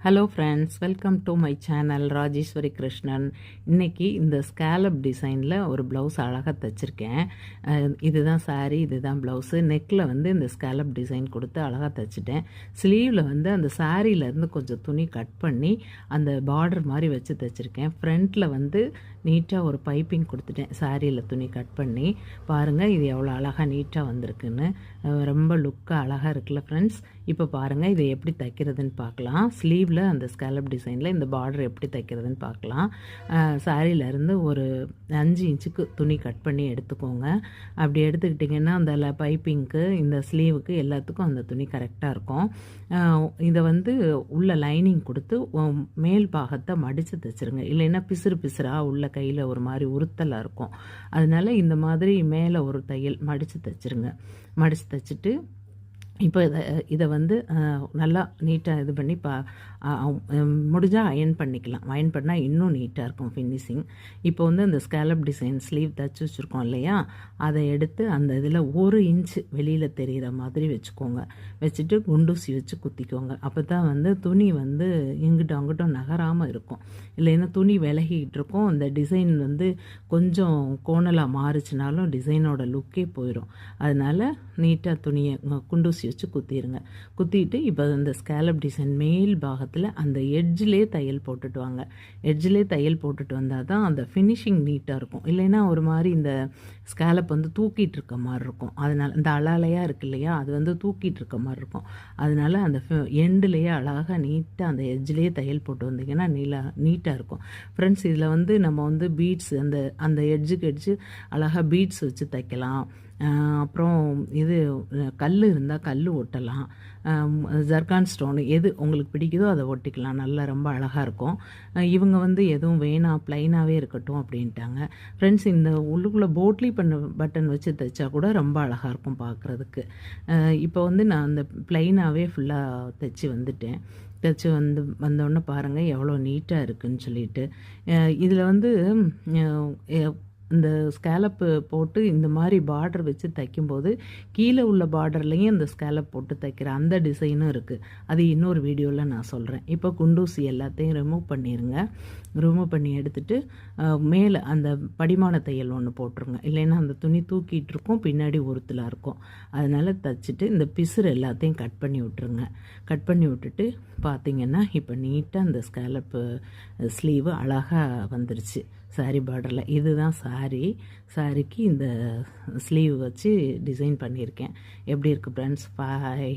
Hello friends, welcome to my channel Rajeswari Krishnan. இன்றைக்கி இந்த scallop டிசைனில் ஒரு ப்ளவுஸ் அழகாக தைச்சிருக்கேன். இதுதான் சாரீ, இதுதான் ப்ளவுஸு. நெக்கில் வந்து இந்த ஸ்கேலப் டிசைன் கொடுத்து அழகாக தைச்சிட்டேன். ஸ்லீவில் வந்து அந்த சாரீலேருந்து கொஞ்சம் துணி கட் பண்ணி அந்த பார்டர் மாதிரி வச்சு தைச்சிருக்கேன். ஃப்ரண்ட்டில் வந்து நீட்டாக ஒரு பைப்பிங் கொடுத்துட்டேன். சாரியில் துணி கட் பண்ணி பாருங்கள், இது எவ்வளோ அழகாக நீட்டாக வந்திருக்குன்னு. ரொம்ப லுக்காக அழகாக இருக்குல்ல ஃப்ரெண்ட்ஸ். இப்போ பாருங்கள், இதை எப்படி தைக்கிறதுன்னு பார்க்கலாம். ஸ்லீவில் அந்த ஸ்கேலப் டிசைனில் இந்த பார்டர் எப்படி தைக்கிறதுன்னு பார்க்கலாம். சாரியிலேருந்து ஒரு 5 இன்ச்சுக்கு துணி கட் பண்ணி எடுத்துக்கோங்க. அப்படி எடுத்துக்கிட்டிங்கன்னா அந்த பைப்பிங்க்கு, இந்த ஸ்லீவுக்கு எல்லாத்துக்கும் அந்த துணி கரெக்டாக இருக்கும். இதை வந்து உள்ள லைனிங் கொடுத்து மேல் பாகத்தை மடித்து தைச்சிருங்க. இல்லைன்னா பிசுறு பிசுறாக உள்ள கையில் ஒரு மாதிரி உறுத்தலாக இருக்கும். அதனால இந்த மாதிரி மேலே ஒரு தையல் மடித்து தைச்சிருங்க. மடித்து தைச்சிட்டு இப்போ இதை வந்து நல்லா நீட்டாக இது பண்ணி முடிஞ்சால் அயன் பண்ணிக்கலாம். அயன் பண்ணால் இன்னும் நீட்டாக இருக்கும் ஃபினிஷிங். இப்போ வந்து அந்த ஸ்கேலப் டிசைன் ஸ்லீவ் தைச்சி வச்சுருக்கோம் இல்லையா, அதை எடுத்து அந்த இதில் 1 இன்ச்சு வெளியில் தெரிகிற மாதிரி வச்சுக்கோங்க. வச்சுட்டு குண்டூசி வச்சு குத்திக்கோங்க. அப்போ தான் வந்து துணி வந்து இங்கிட்டும் அங்கிட்டும் நகராமல் இருக்கும். இல்லைன்னா துணி விலகிக்கிட்டு இருக்கும். அந்த டிசைன் வந்து கொஞ்சம் கோணலாக மாறுச்சுனாலும் டிசைனோட லுக்கே போயிடும். அதனால் நீட்டாக துணியை குண்டூசி வச்சு குத்திடுங்க. குத்திட்டு இப்போ அந்த ஸ்கேலப் டிசைன் மேல் பாகத்தில் அந்த எட்ஜ்லேயே தையல் போட்டுட்டு வாங்க. எட்ஜ்லேயே தையல் போட்டுட்டு வந்தால் தான் அந்த ஃபினிஷிங் நீட்டாக இருக்கும். இல்லைன்னா ஒரு மாதிரி இந்த ஸ்கேலப் வந்து தூக்கிட்டு இருக்க மாதிரி இருக்கும். அதனால் இந்த அலாலையாக இருக்கு இல்லையா, அது வந்து தூக்கிட்டு இருக்க மாதிரி இருக்கும். அதனால் அந்த எண்டுலேயே அழகாக நீட்டாக அந்த எட்ஜ்லேயே தையல் போட்டு வந்தீங்கன்னா நீட்டாக இருக்கும் ஃப்ரெண்ட்ஸ். இதில் வந்து நம்ம வந்து பீட்ஸ் அந்த எட்ஜுக்கு எட்ஜு அழகாக பீட்ஸ் வச்சு தைக்கலாம். அப்புறம் இது கல் இருந்தால் கல் ஒட்டலாம். ஜர்கான் ஸ்டோனு எது உங்களுக்கு பிடிக்குதோ அதை ஒட்டிக்கலாம். நல்லா ரொம்ப அழகாக இருக்கும். இவங்க வந்து எதுவும் வேணாம், ப்ளைனாகவே இருக்கட்டும் அப்படின்ட்டாங்க ஃப்ரெண்ட்ஸ். இந்த உள்ளுக்குள்ளே போட்லி பட்டன் வச்சு தைச்சா கூட ரொம்ப அழகாக இருக்கும் பார்க்குறதுக்கு. இப்போ வந்து நான் அந்த ப்ளைனாகவே ஃபுல்லாக தைச்சி வந்துட்டேன். தைச்சி வந்தோடனே பாருங்கள் எவ்வளோ நீட்டாக இருக்குதுன்னு சொல்லிட்டு. இதில் வந்து இந்த ஸ்கேலப்பு போட்டு இந்த மாதிரி பார்டர் வச்சு தைக்கும்போது கீழே உள்ள பார்டர்லேயும் இந்த ஸ்கேலப் போட்டு தைக்கிற அந்த டிசைனும் இருக்குது. அது இன்னொரு வீடியோவில் நான் சொல்கிறேன். இப்போ குண்டூசி எல்லாத்தையும் ரிமூவ் பண்ணிடுங்க. ரிமூவ் பண்ணி எடுத்துகிட்டு மேலே அந்த படிமான தையல் ஒன்று போட்டுருங்க. இல்லைன்னா அந்த துணி தூக்கிட்டு இருக்கும், பின்னாடி உறுத்தலாக இருக்கும். அதனால் தைச்சிட்டு இந்த பிசுறு எல்லாத்தையும் கட் பண்ணி விட்டுருங்க. கட் பண்ணி விட்டுட்டு பார்த்திங்கன்னா இப்போ நீட்டாக அந்த ஸ்கேலப்பு ஸ்லீவு அழகாக வந்துருச்சு சாரி பார்டரில். இதுதான் சாரிக்கு இந்த ஸ்லீவ் வச்சு டிசைன் பண்ணியிருக்கேன். எப்படி இருக்குது ஃப்ரெண்ட்ஸ்? பாய்.